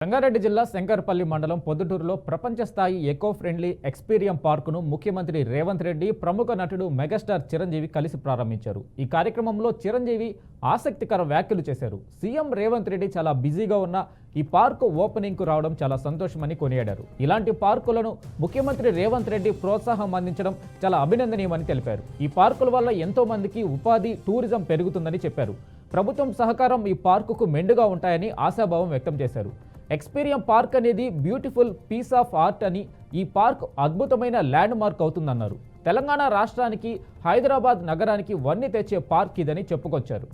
రంగారెడ్డి జిల్లా శంకర్పల్లి మండలం పొద్దుటూరులో ప్రపంచ స్థాయి ఎకో ఫ్రెండ్లీ ఎక్స్పీరియం పార్కును ముఖ్యమంత్రి రేవంత్ రెడ్డి ప్రముఖ నటుడు మెగాస్టార్ చిరంజీవి కలిసి ప్రారంభించారు. ఈ కార్యక్రమంలో చిరంజీవి ఆసక్తికర వ్యాఖ్యలు చేశారు. సీఎం రేవంత్ రెడ్డి చాలా బిజీగా ఉన్న ఈ పార్కు ఓపెనింగ్కు రావడం చాలా సంతోషమని కొనియాడారు. ఇలాంటి పార్కులను ముఖ్యమంత్రి రేవంత్ రెడ్డి ప్రోత్సాహం అందించడం చాలా అభినందనీయమని తెలిపారు. ఈ పార్కుల వల్ల ఎంతో మందికి ఉపాధి, టూరిజం పెరుగుతుందని చెప్పారు. ప్రభుత్వం సహకారం ఈ పార్కుకు మెండుగా ఉంటాయని ఆశాభావం వ్యక్తం చేశారు. ఎక్స్పీరియం పార్క్ అనేది బ్యూటిఫుల్ పీస్ ఆఫ్ ఆర్ట్ అని, ఈ పార్క్ అద్భుతమైన ల్యాండ్ మార్క్ అవుతుందన్నారు. తెలంగాణ రాష్ట్రానికి, హైదరాబాద్ నగరానికి వన్నీ తెచ్చే పార్క్ ఇదని చెప్పుకొచ్చారు.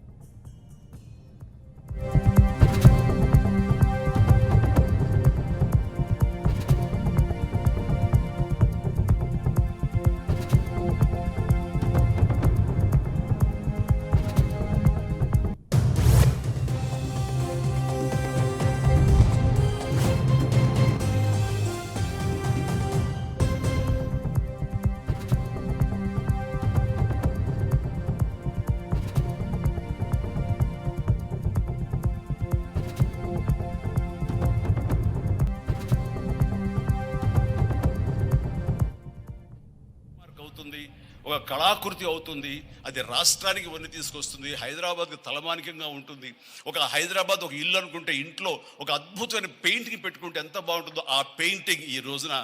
ఒక కళాకృతి అవుతుంది. అది రాష్ట్రానికి వన్నీ తీసుకొస్తుంది. హైదరాబాద్కి తలమానికంగా ఉంటుంది. ఒక హైదరాబాద్ ఒక ఇల్లు అనుకుంటే ఇంట్లో ఒక అద్భుతమైన పెయింటింగ్ పెట్టుకుంటే ఎంత బాగుంటుందో ఆ పెయింటింగ్ ఈ రోజున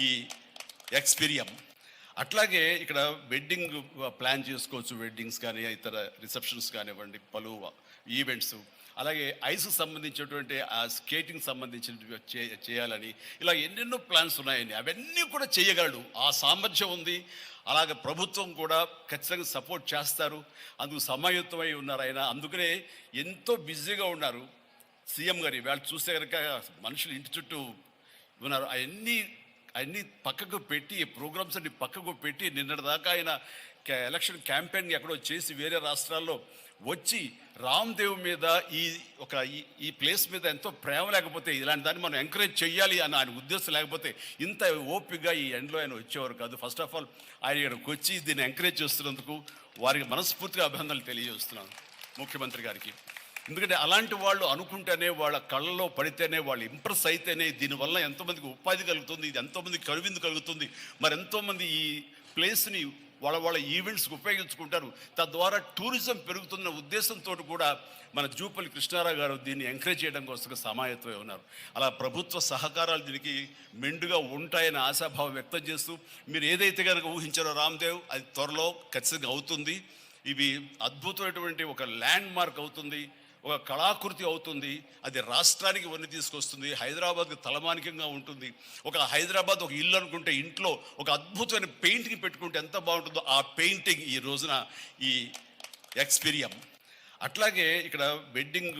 ఈ ఎక్స్పీరియం. అట్లాగే ఇక్కడ వెడ్డింగ్ ప్లాన్ చేసుకోవచ్చు. వెడ్డింగ్స్ కానీ ఇతర రిసెప్షన్స్ కానివ్వండి, పలు ఈవెంట్స్, అలాగే ఐస్కి సంబంధించినటువంటి ఆ స్కేటింగ్ సంబంధించిన చేయాలని ఇలా ఎన్నెన్నో ప్లాన్స్ ఉన్నాయని అవన్నీ కూడా చేయగలడు. ఆ సామర్థ్యం ఉంది. అలాగే ప్రభుత్వం కూడా ఖచ్చితంగా సపోర్ట్ చేస్తారు. అందుకు సమాయుత్తమై ఉన్నారు ఆయన. అందుకనే ఎంతో బిజీగా ఉన్నారు సీఎం గారి. వాళ్ళు చూస్తే కనుక మనుషులు ఇంటి చుట్టూ ఉన్నారు. అవన్నీ పక్కకు పెట్టి, ప్రోగ్రామ్స్ అన్ని పక్కకు పెట్టి నిన్నటిదాకా ఆయన ఎలక్షన్ క్యాంపెయిన్ ఎక్కడో చేసి వేరే రాష్ట్రాల్లో వచ్చి రామ్దేవ్ మీద ఈ ప్లేస్ మీద ఎంతో ప్రేమ లేకపోతే, ఇలాంటి దాన్ని మనం ఎంకరేజ్ చేయాలి అని ఆయన ఉద్దేశం లేకపోతే ఇంత ఓపికగా ఈ ఎండ్లో ఆయన వచ్చేవారు కాదు. ఫస్ట్ ఆఫ్ ఆల్ ఆయన ఇక్కడికి వచ్చి దీన్ని ఎంకరేజ్ చేస్తున్నందుకు వారికి మనస్ఫూర్తిగా అభినందనలు తెలియజేస్తున్నాను ముఖ్యమంత్రి గారికి. ఎందుకంటే అలాంటి వాళ్ళు అనుకుంటేనే, వాళ్ళ కళ్ళలో పడితేనే, వాళ్ళు ఇంప్రెస్ అయితేనే దీనివల్ల ఎంతోమందికి ఉపాధి కలుగుతుంది, ఇది ఎంతోమందికి కనువిందు కలుగుతుంది. మరి ఎంతోమంది ఈ ప్లేస్ని వాళ్ళ ఈవెంట్స్కి ఉపయోగించుకుంటారు. తద్వారా టూరిజం పెరుగుతున్న ఉద్దేశంతో కూడా మన జూపల్లి కృష్ణారావు గారు దీన్ని ఎంకరేజ్ చేయడం కోసం సమాయత్తమై ఉన్నారు. అలా ప్రభుత్వ సహకారాలు దీనికి మెండుగా ఉంటాయని ఆశాభావం వ్యక్తం చేస్తూ, మీరు ఏదైతే కనుక ఊహించారో రామ్దేవ్, అది త్వరలో ఖచ్చితంగా అవుతుంది. ఇవి అద్భుతమైనటువంటి ఒక ల్యాండ్ మార్క్ అవుతుంది, ఒక కళాకృతి అవుతుంది. అది రాష్ట్రానికి వన్నీ తీసుకొస్తుంది. హైదరాబాద్కి తలమానికంగా ఉంటుంది. ఒక హైదరాబాద్ ఒక ఇల్లు అనుకుంటే ఇంట్లో ఒక అద్భుతమైన పెయింటింగ్ పెట్టుకుంటే ఎంత బాగుంటుందో ఆ పెయింటింగ్ ఈ రోజున ఈ ఎక్స్పీరియం. అట్లాగే ఇక్కడ వెడ్డింగ్